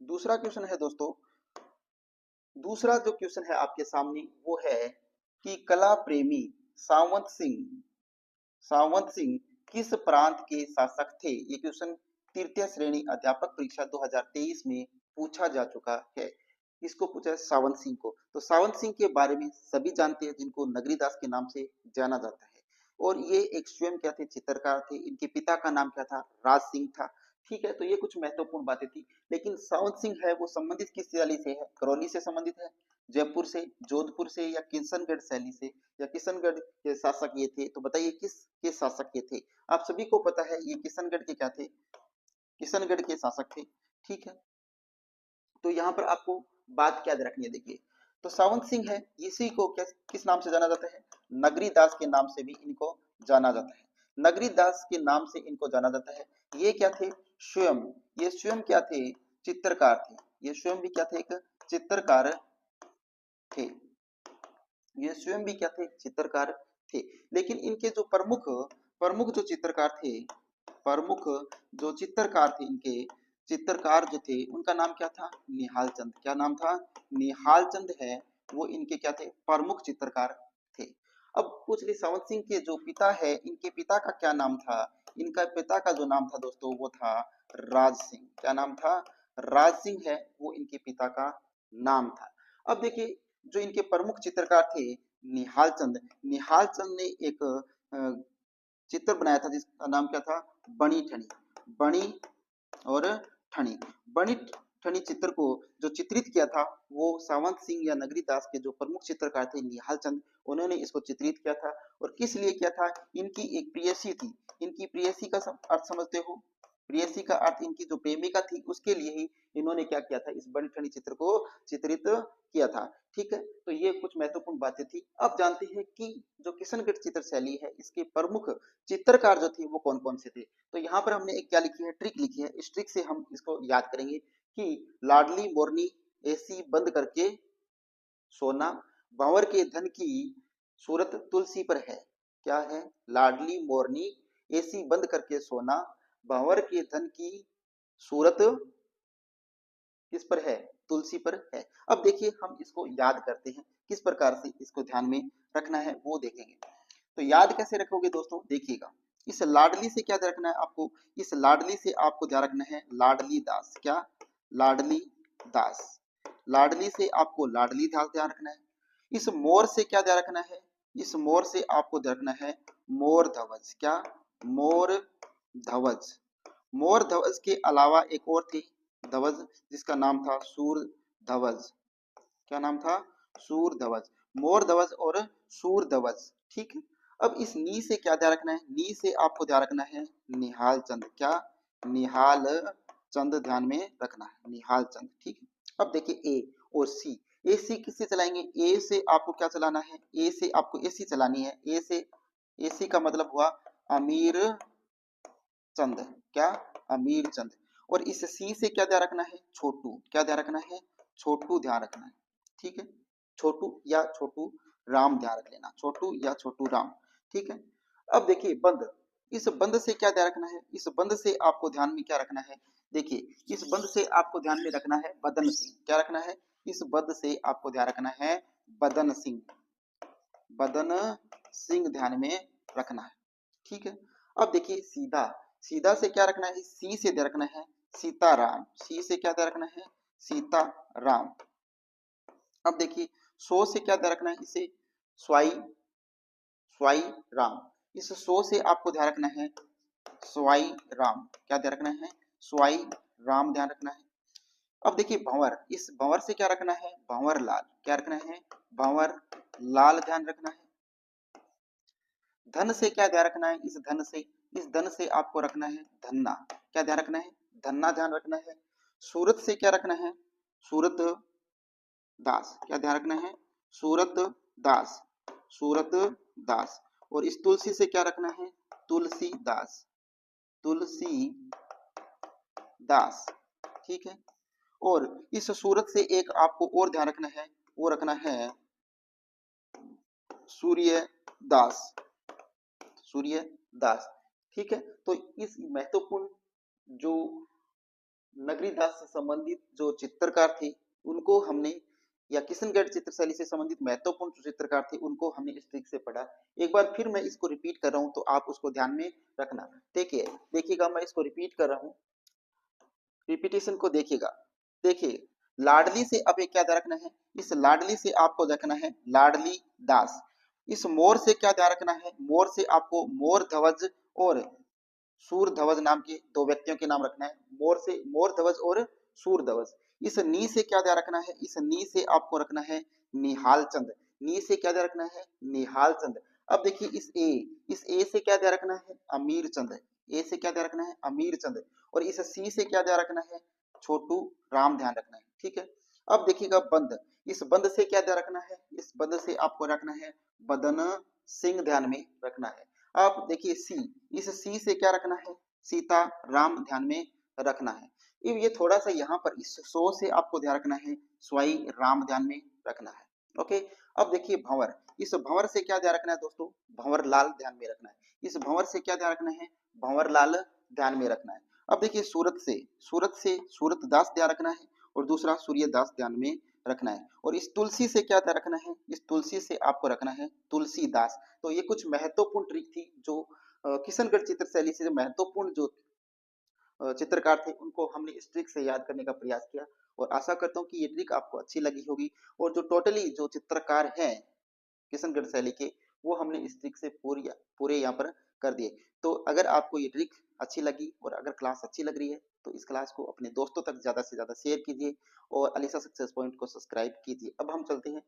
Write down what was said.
दूसरा क्वेश्चन है दोस्तों, दूसरा जो क्वेश्चन है आपके सामने वो है कि कला प्रेमी सावंत सिंह सावंत सिंह किस प्रांत के शासक थे। ये क्वेश्चन तृतीय श्रेणी अध्यापक परीक्षा 2023 में पूछा जा चुका है। इसको पूछा है सावंत सिंह को। तो सावंत सिंह के बारे में सभी जानते हैं, जिनको नगरीदास के नाम से जाना जाता है। और ये एक स्वयं क्या थे, चित्रकार थे। इनके पिता का नाम क्या था, राज सिंह था। ठीक है, तो ये कुछ महत्वपूर्ण बातें थी। लेकिन सावंत सिंह है वो संबंधित किस शैली से है, करौली से संबंधित है, जयपुर से, जोधपुर से, या किशनगढ़ शैली से, या किशनगढ़ के शासक ये थे। तो बताइए किस के शासक ये थे। आप सभी को पता है ये किशनगढ़ के क्या थे, किशनगढ़ के शासक थे। ठीक है, तो यहाँ पर आपको बात क्या याद रखनी है, देखिए। तो सावंत सिंह है, इसी को क्या किस नाम से जाना जाता है, नगरी दास के नाम से भी इनको जाना जाता है। नगरी दास के नाम से इनको जाना जाता है। ये क्या थे, स्वयं, ये स्वयं क्या थे, चित्रकार थे। ये स्वयं भी क्या थे, एक चित्रकार थे। ये स्वयं भी क्या थे, चित्रकार थे। लेकिन इनके जो प्रमुख प्रमुख जो चित्रकार थे, प्रमुख जो चित्रकार थे, इनके चित्रकार जो थे उनका नाम क्या था, निहाल चंद। क्या नाम था, निहाल चंद है वो इनके क्या थे, प्रमुख चित्रकार थे। अब पूछ ली सावंत सिंह के जो पिता है, इनके पिता का क्या नाम था। इनका पिता का जो नाम था दोस्तों वो था राज सिंह। क्या नाम था, राज सिंह है वो इनके पिता का नाम था। अब देखिए, जो इनके प्रमुख चित्रकार थे, निहाल चंद, निहाल चंद ने एक चित्र बनाया था जिसका नाम क्या था, बणी ठनी। बणी और ठनी, बणी ठनी चित्र को जो चित्रित किया था वो सावंत सिंह या नगरी दास के जो प्रमुख चित्रकार थे निहाल चंद, उन्होंने इसको चित्रित किया था। और किस लिए किया था, इनकी एक प्रेयसी थी। इनकी प्रेयसी का अर्थ समझते हो, प्रेयसी का अर्थ इनकी जो प्रेमिका थी उसके लिए ही इन्होंने क्या किया था, इस बड़ी ठनी चित्र को चित्रित किया था। ठीक है, तो ये कुछ महत्वपूर्ण बातें थी। अब जानते हैं कि जो किशनगढ़ चित्र शैली है इसके प्रमुख चित्रकार जो थे वो कौन कौन से थे। तो यहाँ पर हमने एक क्या लिखी है, ट्रिक लिखी है। इस ट्रिक से हम इसको याद करेंगे कि लाडली मोरनी एसी बंद करके सोना, भंवर के धन की सूरत तुलसी पर है। क्या है, लाडली मोरनी एसी बंद करके सोना, भंवर के धन की सूरत किस पर है, तुलसी पर है। अब देखिए हम इसको याद करते हैं, किस प्रकार से इसको ध्यान में रखना है वो देखेंगे। तो याद कैसे रखोगे दोस्तों, देखिएगा। इस लाडली से क्या ध्यान रखना है आपको, इस लाडली से आपको ध्यान रखना है लाडली दास। क्या, लाडली दास। लाडली से आपको लाडली दास ध्यान रखना है। इस मोर से क्या ध्यान रखना है, इस मोर से आपको ध्यान रखना है मोर ध्वज। क्या, मोर ध्वज। मोर ध्वज के अलावा एक और थी ध्वज जिसका नाम था सूर ध्वज। क्या नाम था, सूर ध्वज। मोर ध्वज और सूर ध्वज। ठीक है, अब इस नी से क्या ध्यान रखना है, नी से आपको ध्यान रखना है निहाल चंद। क्या, निहाल चंद ध्यान में रखना है, निहाल चंद। ठीक है, अब देखिए ए और सी, ए सी किससे चलाएंगे, ए से आपको क्या चलाना है, ए से आपको ए सी चलानी है। ए से, ए सी का मतलब हुआ अमीर चंद। क्या, अमीर चंद। और इस सी से क्या ध्यान रखना है, छोटू। क्या ध्यान रखना है, छोटू ध्यान रखना है। ठीक है, छोटू या छोटू राम ध्यान रख लेना, छोटू या छोटू राम। ठीक है, अब देखिए बंद, इस बंद से क्या ध्यान रखना है, इस बंद से आपको ध्यान में क्या रखना है, देखिए इस बंद से आपको ध्यान में रखना है बदन सिंह। क्या रखना है, इस बंद से आपको ध्यान रखना है बदन सिंह, बदन सिंह ध्यान में रखना है। ठीक है, अब देखिए सीधा, सीधा से क्या रखना है, सी से ध्यान रखना है सीताराम। सी से क्या ध्यान रखना है, सीताराम। अब देखिए सो से क्या ध्यान रखना है, इसे स्वाई, स्वाई राम। इस सो से आपको ध्यान रखना है स्वाई राम। क्या ध्यान रखना है, स्वाई राम ध्यान रखना है। अब देखिए भंवर, इस भंवर से क्या रखना है, भंवर लाल। क्या रखना है, भंवर लाल ध्यान रखना है। धन से क्या ध्यान रखना है, इस धन से, इस धन से आपको रखना है धन्ना। क्या ध्यान रखना है, धन्ना ध्यान रखना है। सूरत से क्या रखना है, सूरत दास। क्या ध्यान रखना है, सूरत दास, सूरत दास। और इस तुलसी से क्या रखना है, तुलसी दास, तुलसी दास। ठीक है, और इस सूरत से एक आपको और ध्यान रखना है, वो रखना है सूर्य दास, सूर्य दास। ठीक है, तो इस महत्वपूर्ण जो नगरीदास से संबंधित जो चित्रकार थे उनको हमने, या किशनगढ़ चित्रशैली से संबंधित महत्वपूर्ण जो चित्रकार थे उनको हमने इस ट्रिक से पढ़ा। एक बार फिर मैं इसको रिपीट कर रहा हूं तो आप उसको ध्यान में रखना। देखिए देखिएगा, मैं इसको रिपीट कर रहा हूं, रिपीटेशन को देखिएगा। देखिए, लाडली से अब ये क्या ध्यान रखना है, इस लाडली से आपको देखना है लाडली दास। इस मोर से क्या ध्यान रखना है, मोर से आपको मोर ध्वज और सूर ध्वज नाम के दो व्यक्तियों के नाम रखना है। मोर से मोर ध्वज और सूर ध्वज। इस नी से क्या ध्यान रखना है, इस नी से आपको रखना है निहाल चंद। नी से क्या ध्यान रखना है, निहाल चंद। अब देखिए इस ए से क्या ध्यान रखना है, अमीर चंद। ए से क्या ध्यान रखना है, अमीर चंद। और इस सी से क्या ध्यान रखना है, छोटू राम ध्यान रखना है। ठीक है। अब देखिएगा बंद, इस बंद से क्या ध्यान रखना है, इस बंद से आपको रखना है बदन सिंह ध्यान में रखना है। अब देखिए सी, इस सी से क्या रखना है, सीता राम ध्यान में रखना है। ये थोड़ा सा यहाँ पर इस सो से आपको ध्यान रखना है स्वाई राम ध्यान में रखना है। ओके। अब देखिए भंवर, इस भंवर से क्या ध्यान रखना है दोस्तों, भंवर लाल ध्यान में रखना है। इस भंवर से क्या ध्यान रखना है, भंवर लाल ध्यान में रखना है। अब देखिए सूरत से सूरत दास ध्यान रखना है और दूसरा सूर्यदास ध्यान में रखना है। और इस तुलसी से क्या ध्यान रखना है, इस तुलसी से आपको रखना है तुलसीदास। तो ये कुछ महत्वपूर्ण ट्रिक थी जो किशनगढ़ चित्रशैली से जो महत्वपूर्ण जो चित्रकार थे उनको हमने इस ट्रिक से याद करने का प्रयास किया। और आशा करता हूँ कि ये ट्रिक आपको अच्छी लगी होगी। और जो टोटली जो चित्रकार हैं किशनगढ़ शैली के, वो हमने इस ट्रिक से पूरे यहाँ पर कर दिए। तो अगर आपको ये ट्रिक अच्छी लगी और अगर क्लास अच्छी लग रही है तो इस क्लास को अपने दोस्तों तक ज़्यादा से ज़्यादा शेयर कीजिए और अलीसा सक्सेस पॉइंट को सब्सक्राइब कीजिए। अब हम चलते हैं